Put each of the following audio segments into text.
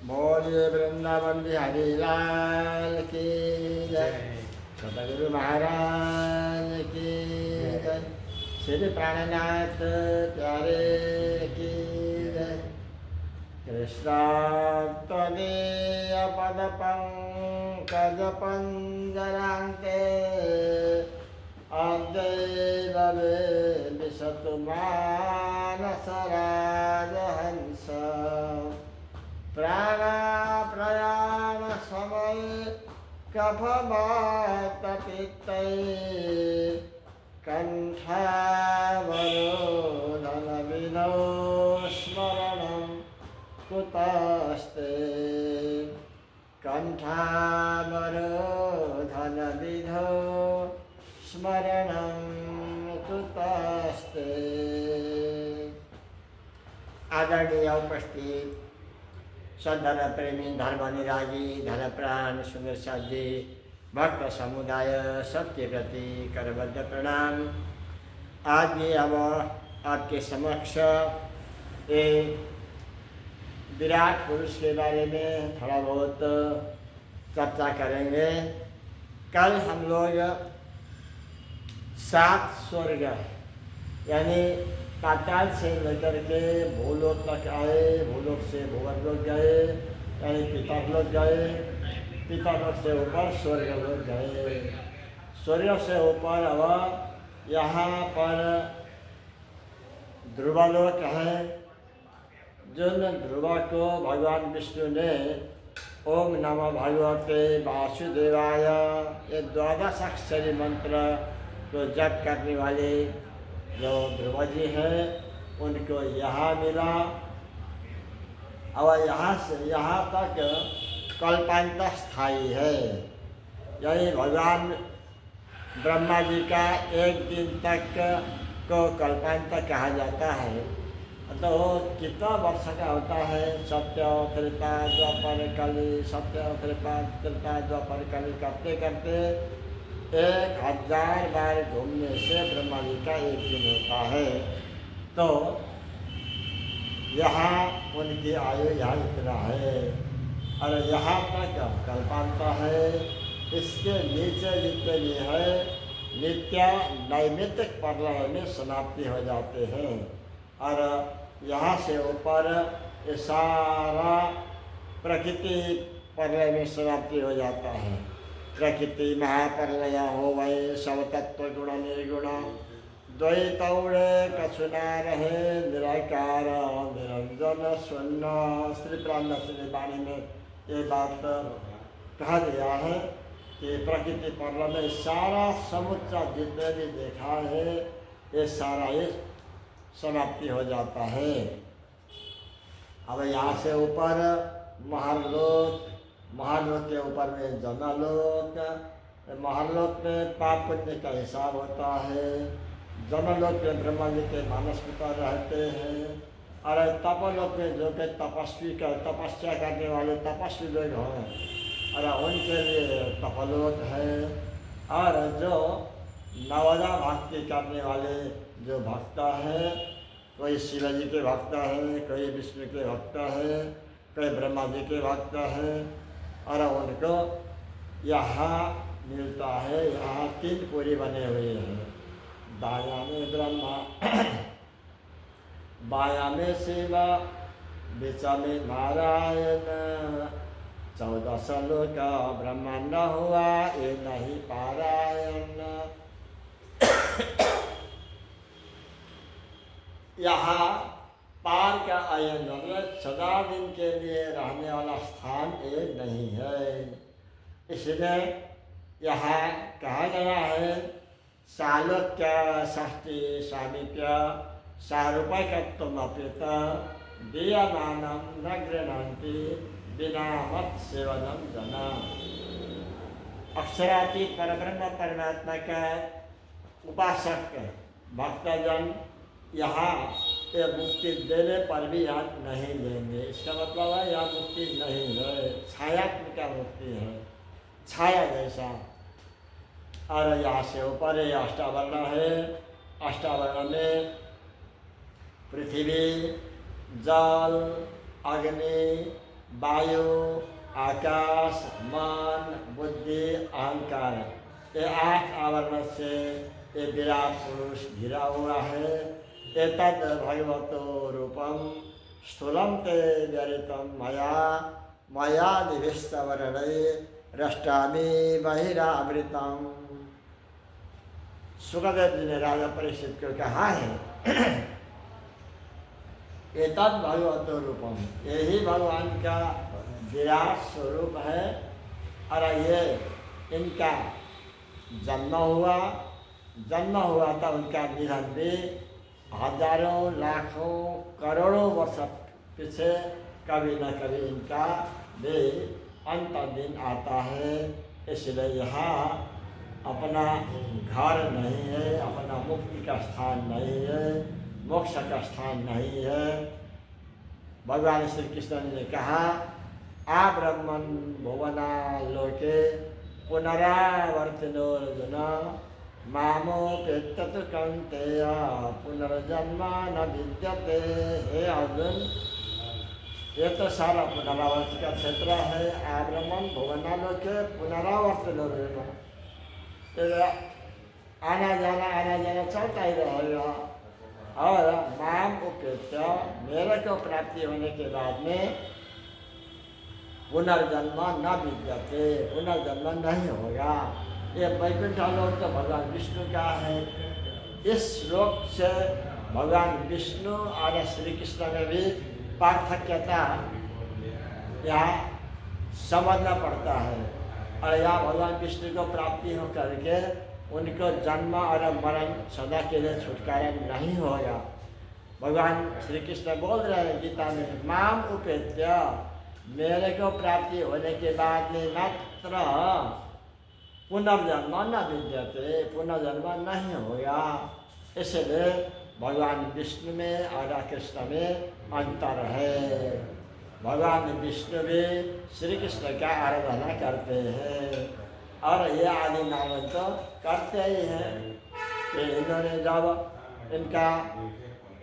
बोलिए वृंदावन बिहारी लाल की जय। सतगुरु महाराज की जय। श्री प्राणनाथ प्यारे की जय। कृष्णात्वदीय पद पंकज पंजरांते अद्वैतवे विशतु मानस राजहंस प्राणा प्रयाण समय कफवात पित्तै कंठावरोधन विधौ स्मरणं कुतस्ते कंठावरोधन विधौ स्मरणं कुतस्ते। आदरणीय उपस्थित सधन प्रेमी धर्म निरागी धन प्राण सुंदर साजी भक्त समुदाय सबके प्रति करबद्ध प्रणाम। आज भी अब आपके समक्ष एक विराट पुरुष के बारे में थोड़ा बहुत चर्चा करेंगे। कल हम लोग 7 स्वर्ग यानी पाताल से लेकर के भूलोक तक आए, भूलोक से भूवर्लोक गए यानी पितरलोक गए, पितरलोक से ऊपर स्वर्गलोक गए, स्वर्ग से ऊपर अब यहाँ पर ध्रुवलोक है। जिन ध्रुव को भगवान विष्णु ने ओम नमः भगवते वासुदेवाय ये 12 अक्षरी मंत्र को जप करने वाले जो ध्रुव जी हैं उनको यहाँ मिला। और यहाँ से यहाँ तक कल्पांत स्थायी है, यानी भगवान ब्रह्मा जी का एक दिन तक को कल्पांत कहा जाता है। तो कितना वर्ष का होता है? सत्य त्रेता द्वापर कली, सत्य त्रेता द्वापर कली करते करते 1000 बार घूमने से ब्रह्मा जी का एक दिन होता है। तो यहाँ उनकी आयु यहाँ इतना है और यहाँ तक कल्पांत है। इसके नीचे जितने भी है नित्य नैमित्तिक प्रलय में समाप्ति हो जाते हैं और यहाँ से ऊपर ये सारा प्रकृति प्रलय में समाप्ति हो जाता है। प्रकृति महाप्रलय हो वै सब तत्व गुण निर्गुण द्वैतौड़े कछुना रहे निराकार निरंजन शून्य। श्री प्राणनाथ जी वाणी में ये बात कहा गया है कि प्रकृति प्रलय में सारा समुच्चा जितने भी देखा है ये सारा ये समाप्ति हो जाता है। अब यहाँ से ऊपर महालोक, महालोक के ऊपर में जनलोक, महालोक में पाप पुण्य का हिसाब होता है। जनलोक में ब्रह्मा जी के मानस पिता रहते हैं और तपलोक में जो कि तपस्वी का तपस्या करने वाले तपस्वी लोग हैं और उनके लिए तपलोक है। और जो नवदा भक्ति करने वाले जो भक्त हैं, कोई शिव जी के भक्त हैं, कोई विष्णु के भक्त हैं, कोई ब्रह्मा जी के भक्त हैं और उनको यहाँ मिलता है। यहाँ 3 पुरी बने हुए हैं। दाया में ब्रह्मा, बाया में शिव, बीचा में नारायण। 14 लोक ब्रह्मांड हुआ ये नहीं पारायण। यहाँ पार का आयन सदा दिन के लिए रहने वाला स्थान एक नहीं है। इसलिए यहाँ कहा गया है सालोक्य षष्ठी सामीप्य सारूपकत्वम अपित दीयमानं न गृह्णन्ति बिना मत सेवनम जना। अक्षरातीत परब्रह्म परमात्मा का उपासक भक्तजन यहाँ ये मुक्ति देने पर भी याद नहीं लेंगे। इसका मतलब है यहाँ मुक्ति नहीं है, छायात्मक मुक्ति है, छाया जैसा। और यहाँ से ऊपर ये अष्टावर्ण है। अष्टावर्ण में पृथ्वी, जल, अग्नि, वायु, आकाश, मन, बुद्धि, अहंकार, ये 8 आवरण से ये विराट पुरुष घिरा हुआ है। एतद् भगवतो रूपम स्थूलम ते व्यरितम मया मया निविष्टवर्णे रष्टामि बहिरावृतम। सुखदेव जी ने राजा परीक्षित को कहा है एतद् भगवतो रूपम, यही भगवान का विराट स्वरूप है। और ये इनका जन्म हुआ था, उनका निधन भी हजारों लाखों करोड़ों वर्ष पीछे कभी न कभी इनका भी अंत दिन आता है। इसलिए यहाँ अपना घर नहीं है, अपना मुक्ति का स्थान नहीं है, मोक्ष का स्थान नहीं है। भगवान श्री कृष्ण ने कहा आ ब्रह्मन भुवना लोके पुनरावर्तिनोर्जुन मामोपेत्य कौन्तेय पुनर्जन्म न विद्यते। हे अर्जुन, ये तो सारा पुनरावर्ति का क्षेत्र है। आ ब्रह्मन भुवना लोके पुनरावर्तिनोर्जुन, आना जाना चलता ही रहेगा। और माम उपेत्य, मेरे को प्राप्ति होने के बाद में पुनर्जन्म न विद्यते, पुनर्जन्म नहीं होगा। ये वैकुंठ लोक तो भगवान विष्णु का है। इस श्लोक से भगवान विष्णु और श्री कृष्ण में भी पार्थक्यता यहाँ समझना पड़ता है। और यहाँ भगवान विष्णु को प्राप्ति हो करके उनको जन्म और मरण सदा के लिए छुटकारा नहीं होगा। भगवान श्री कृष्ण बोल रहे हैं गीता में, माम उपेत्य, मेरे को प्राप्ति होने के बाद में मात्र पुनर्जन्म न विद्यते, पुनर्जन्म नहीं होगा। इसलिए भगवान विष्णु में और कृष्ण में अंतर है। भगवान विष्णु भी श्री कृष्ण का आराधना करते हैं और ये आदि नारायण तो करते ही हैं कि इन्होंने जब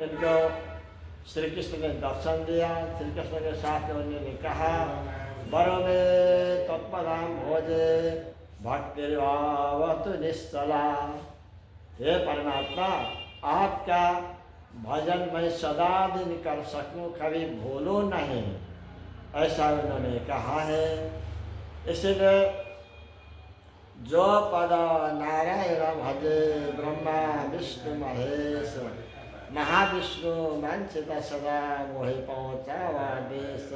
इनको श्री कृष्ण ने दर्शन दिया, श्री कृष्ण के साथ उन्होंने कहा बरो में तत्पदाम भोजे भक्तिर्भावतु निश्चला। हे परमात्मा, आपका भजन मैं सदा दिन कर सकूं, कभी भूलूं नहीं, ऐसा उन्होंने कहा है। इसलिए जो पद नारायण भजे ब्रह्मा विष्णु महेश, महाविष्णु मंचित सदा मोहे पहुँचावा देश।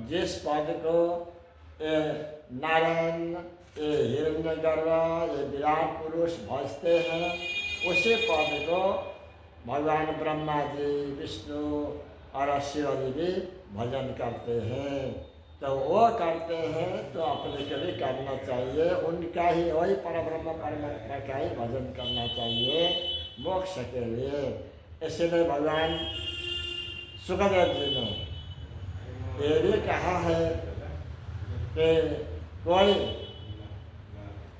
जिस पद को नारायण, ये हिरण्यगर्भ, ये विराट पुरुष भजते हैं, उसी पद को भगवान ब्रह्मा जी, विष्णु और शिव जी भी भजन करते हैं। तो वो करते हैं तो अपने के लिए करना चाहिए, उनका ही, वही परब्रह्म परमात्मा का ही भजन करना चाहिए मोक्ष के लिए। इसलिए भगवान सुखदेव जी ने ये भी कहा है कि कोई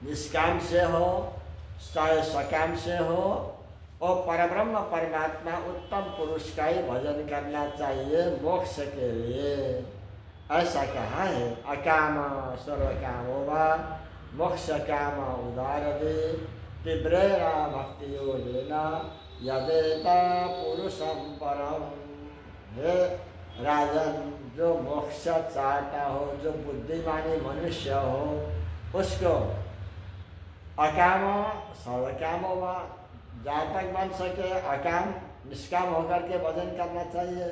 निष्काम से हो चाहे सकाम से हो, और परब्रह्म परमात्मा उत्तम पुरुष का ही भजन करना चाहिए मोक्ष के लिए, ऐसा कहा है। अकाम सर्वकामो वा मोक्ष काम उदारदे तीव्रेण भक्ति योगेन यदेता पुरुषम परम। हे राजन, जो मोक्ष चाहता हो, जो बुद्धिमानी मनुष्य हो, उसको अकाम सर्वकाम वा, जहाँ तक बन सके अकाम निष्काम होकर के भजन करना चाहिए।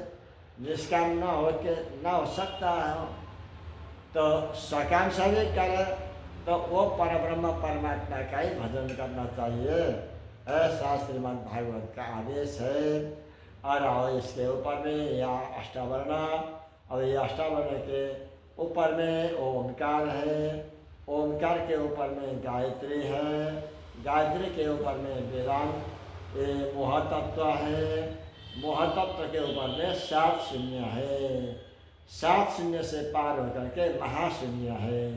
निष्काम न हो सकता है तो सकाम से भी करे तो वो परब्रह्म परमात्मा का ही भजन करना चाहिए, ऐसा श्रीमद् भागवत का आदेश है। और इसके ऊपर में या अष्टावर्ण, और ये अष्टावर्ण के ऊपर में ओमकार है, ओमकार के ऊपर में गायत्री है, गायत्री के ऊपर में वेदांत, ये मोहतत्व है, मोहतत्व के ऊपर में 7 शून्य है, 7 शून्य से पार होकर के महाशून्य है।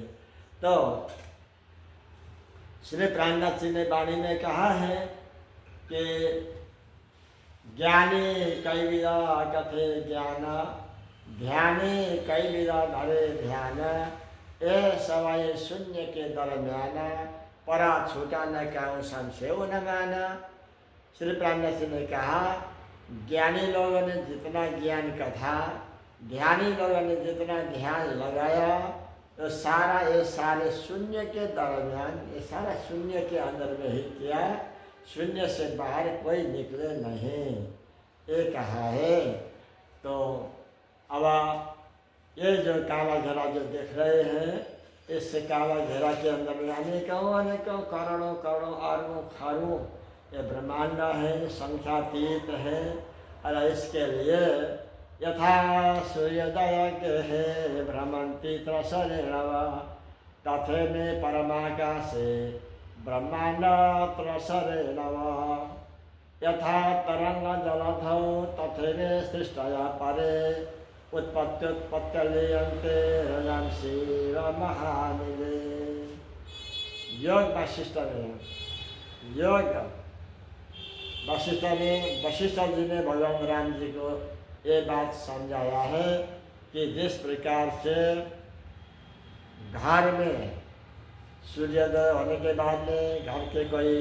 तो श्री प्राणनाथ जी ने वाणी में कहा है कि ज्ञानी कैविदा कथे ज्ञान ध्यानी कई विधा धरे ध्यान, ए सवाई शून्य के दरम्यान, परा छूटा न कहूँ संशय न माना। श्री प्राणनाथ जी ने कहा, ज्ञानी लोगों ने जितना ज्ञान कथा, ध्यानी लोगों ने जितना ध्यान लगाया, तो सारा ये सारे शून्य के दरम्यान, ये सारा शून्य के अंदर में ही किया, शून्य से बाहर कोई निकले नहीं, ये कहा है। तो अब ये जो काला घेरा जो देख रहे हैं, इस काला घेरा के अंदर में अनेकों करोड़ों करोड़ों अरबों खरबों ये ब्रह्मांड है, संख्यातीत है। और इसके लिए यथा सूर्योदय के है भ्रमंती त्रसरेणव, तथे में परमाकाशे ब्रह्मांड त्रसरेणव, यथा तरंग जलधौ तथैव सृष्टया परे, उत्पत्त्युत्पत्तिलीयन्ते रजंसि महानिले। योग वशिष्ठ में, योग वशिष्ठ जी ने भगवान राम जी को ये बात समझाया है कि जिस प्रकार से घर में सूर्योदय होने के बाद में घर के कोई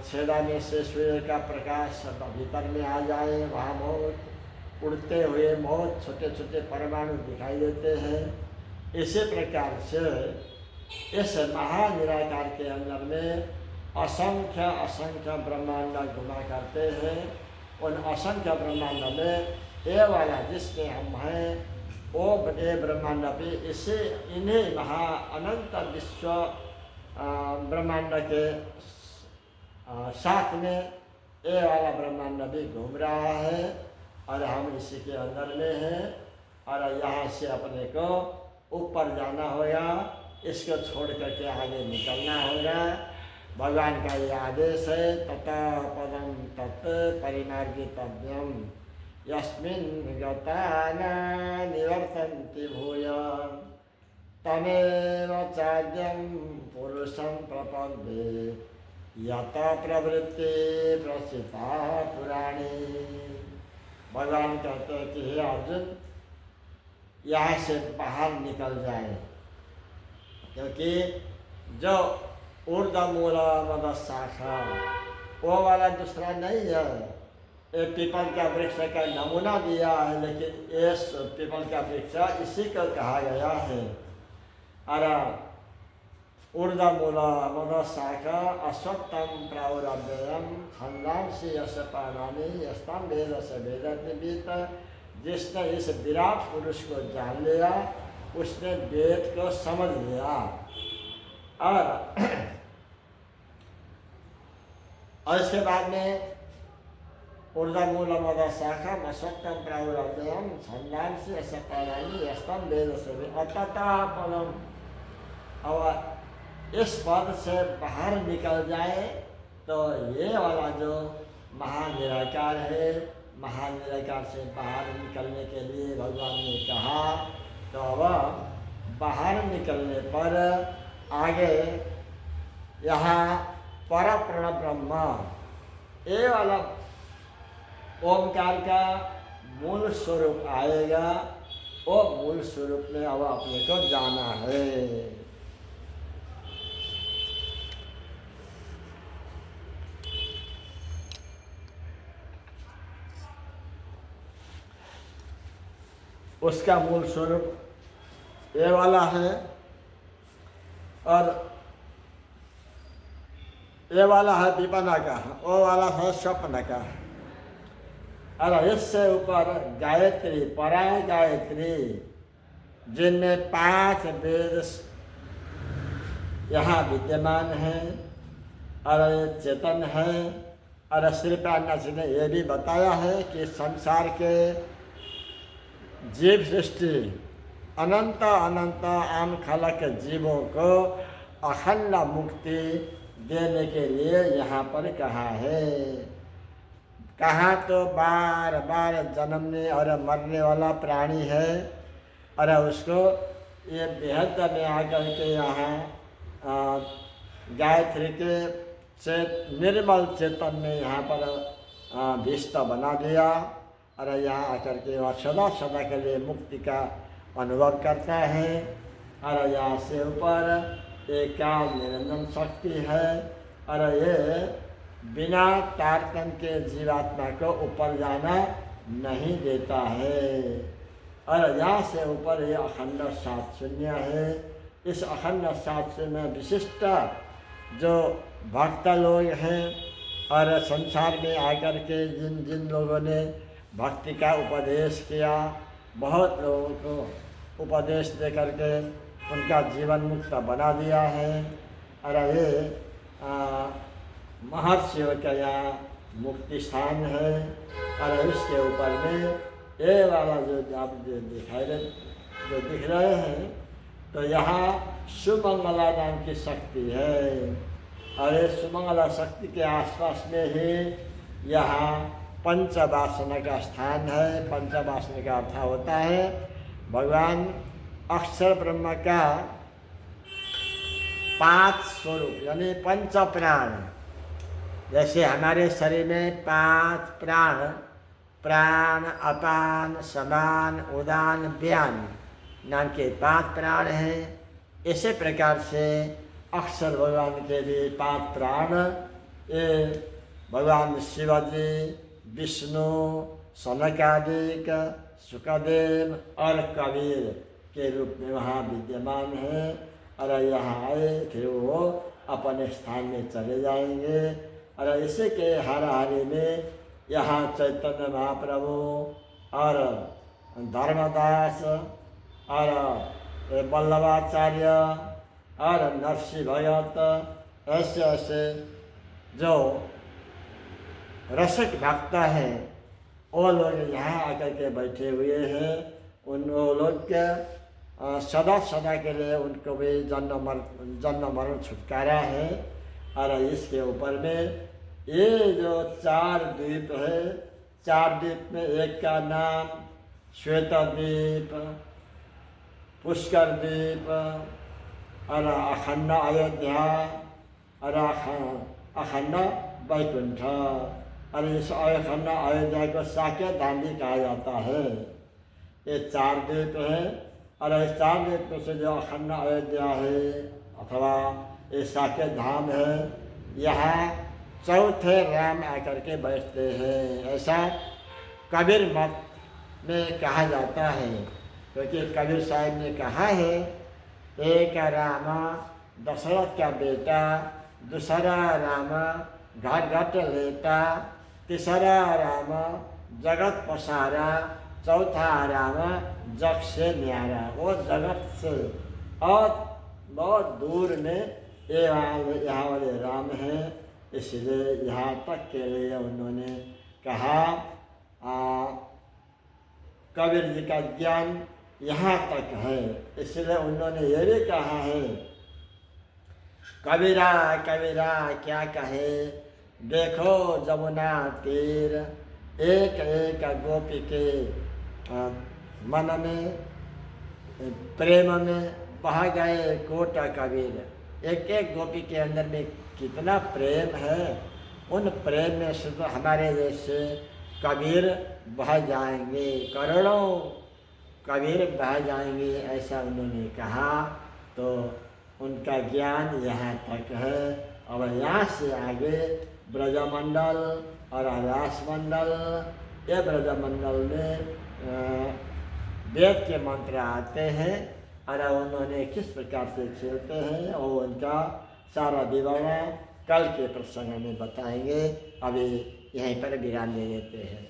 छेदा में से सूर्य का प्रकाश भीतर में आ जाए, वहाँ बहुत उड़ते हुए बहुत छोटे छोटे परमाणु दिखाई देते हैं, इसी प्रकार से इस महानिराकार के अंदर में असंख्य असंख्य ब्रह्मांड घुमा करते हैं। उन असंख्य ब्रह्मांड में ये वाला जिसमें हम हैं, वो बड़े ब्रह्मांड पे इसे इन्हें महा अनंत विश्व ब्रह्मांड के साथ में ये वाला ब्रह्मांड भी घूम रहा है, और हम इसी के अंदर में हैं। और यहाँ से अपने को ऊपर जाना होगा, इसको छोड़ करके आगे निकलना होगा। भगवान का ये आदेश है, तथा पदम तत् परिमार्गितव्यम, यस्मिन् गता न निवर्तन्ति भूय, तमेव चाद्यं पुरुषं प्रपद्ये, यत प्रवृत्ति प्रसिता पुराणी। भगवान कहते हैं कि हे अर्जुन, यहाँ से बाहर निकल जाए, क्योंकि जो ऊर्ध्वमूल मद शाखा वो वाला दूसरा नहीं है। ये पीपल का वृक्ष का नमूना दिया है, लेकिन ये पीपल का वृक्ष इसी को कहा गया है। और ऊर्ध्वमूल मद शाखा अश्वत्थम प्रावरव्ययम छंदांसी यश पानानि यस्तम वेद से वेदनिवीत। जिसने इस विराट पुरुष को जान लिया, उसने वेद को समझ लिया। और इसके बाद में ऊर्ध्वमूल मद शाखा अश्वत्थम प्रावरव्ययम छंदांसी यश पानानि यस्तम वेद से अतः पदम। और इस पद से बाहर निकल जाए तो ये वाला जो महानिराकार है, महानिराकार से बाहर निकलने के लिए भगवान ने कहा। तो अब बाहर निकलने पर आगे यहाँ पर प्रण ब्रह्म, ये वाला ओमकार का मूल स्वरूप आएगा। वो मूल स्वरूप में अब अपने को जाना है। उसका मूल स्वरूप ये वाला है, और ये वाला है विपना का, वो वाला है स्वप्न का। और इससे ऊपर गायत्री, परा गायत्री, जिनमें 5 वेद यहाँ विद्यमान है और चेतन है। और श्री प्राणनाथ जी ने यह भी बताया है कि संसार के जीव सृष्टि अनंत अनंत आम खलक जीवों को अखंड मुक्ति देने के लिए यहाँ पर कहा है। कहाँ तो बार बार जन्मने और मरने वाला प्राणी है, और उसको ये बेहद में आकर के यहाँ गायत्री के निर्मल चेतन में यहाँ पर विष्ट बना दिया। और यहाँ आकर के वह सदा सदा के लिए मुक्ति का अनुभव करता है। और यहाँ से ऊपर एक काल निरंजन शक्ति है और ये बिना तारतम्य के जीवात्मा को ऊपर जाना नहीं देता है। और यहाँ से ऊपर ये अखंड सात शून्य है। इस अखंड सात शून्य में विशिष्ट जो भक्त लोग हैं और संसार में आकर के जिन जिन लोगों ने भक्ति का उपदेश किया, बहुत लोगों को उपदेश दे करके उनका जीवन मुक्त बना दिया है। और ये महर्षियों का यहाँ मुक्ति स्थान है। और इसके ऊपर में ये वाला जो आप जो दिख रहे हैं, तो यहाँ सुमंगला नाम की शक्ति है। और ये सुमंगला शक्ति के आसपास में ही यहाँ पंचवासना का स्थान है। पंचवासना का अर्थ होता है भगवान अक्षर ब्रह्म का 5 स्वरूप, यानी पंच प्राण। जैसे हमारे शरीर में 5 प्राण, प्राण, अपान, समान, उदान, व्यान नाम के 5 प्राण हैं। इसी प्रकार से अक्षर भगवान के भी 5 प्राण, ये भगवान शिवजी, विष्णु, सनकादिक, सुखदेव और कबीर के रूप में वहाँ विद्यमान है। और यहाँ आए फिर वो अपने स्थान में चले जाएंगे। और इसी के हर हारे में यहाँ चैतन्य महाप्रभु और धर्मदास और वल्लभाचार्य और नरसिंह भगत, ऐसे ऐसे जो रसिक भक्त हैं वो लोग यहाँ आकर के बैठे हुए हैं। उन लोग के सदा सदा के लिए उनको भी जन्म मरण छुटकारा है। और इसके ऊपर में ये जो 4 द्वीप है, 4 द्वीप में एक का नाम श्वेत द्वीप, पुष्कर द्वीप और अखंड अयोध्या और अखंड वैकुंठ। और इस अखंड अयोध्या को साकेत धाम भी कहा जाता है। ये 4 द्वीप है। और इस 4 द्वीप से जो अखंड अयोध्या है अथवा ये साकेत धाम है, यहाँ चौथे राम आकर के बैठते हैं, ऐसा कबीर मत में कहा जाता है। क्योंकि कबीर साहब ने कहा है, एक राम दशरथ का बेटा, दूसरा राम घट घट लेता, तीसरा राम जगत पसारा, चौथा राम जग से न्यारा। वो जगत से और बहुत दूर में यहाँ वाले राम हैं। इसलिए यहाँ तक के लिए उन्होंने कहा, कबीर जी का ज्ञान यहाँ तक है। इसलिए उन्होंने ये भी कहा है, कबीरा कबीरा क्या कहे, देखो जमुना तीर, एक एक गोपी के मन में प्रेम में बह गए कोट कबीर। एक एक गोपी के अंदर में कितना प्रेम है, उन प्रेम में से तो हमारे जैसे कबीर बह जाएंगे, करोड़ों कबीर बह जाएंगे, ऐसा उन्होंने कहा। तो उनका ज्ञान यहाँ तक है। और यहाँ से आगे ब्रजमंडल और आकाश मंडल, ये ब्रजमंडल में वेद के मंत्र आते हैं और उन्होंने किस प्रकार से खेलते हैं और उनका सारा विवरण कल के प्रसंग में बताएंगे। अभी यहीं पर विराम ले लेते हैं।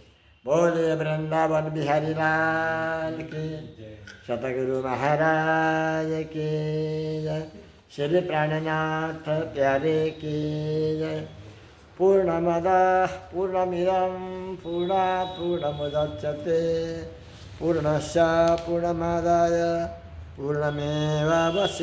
बोले वृंदावन बिहारी लाल की, सतगुरु महाराज की जय, श्री प्राणनाथ प्यारे की जय। पूर्णमदः पूर्णमिदं पूर्णात् पूर्णमुदच्यते, पूर्णस्य पूर्णमादाय पूर्णमेवावशिष्यते।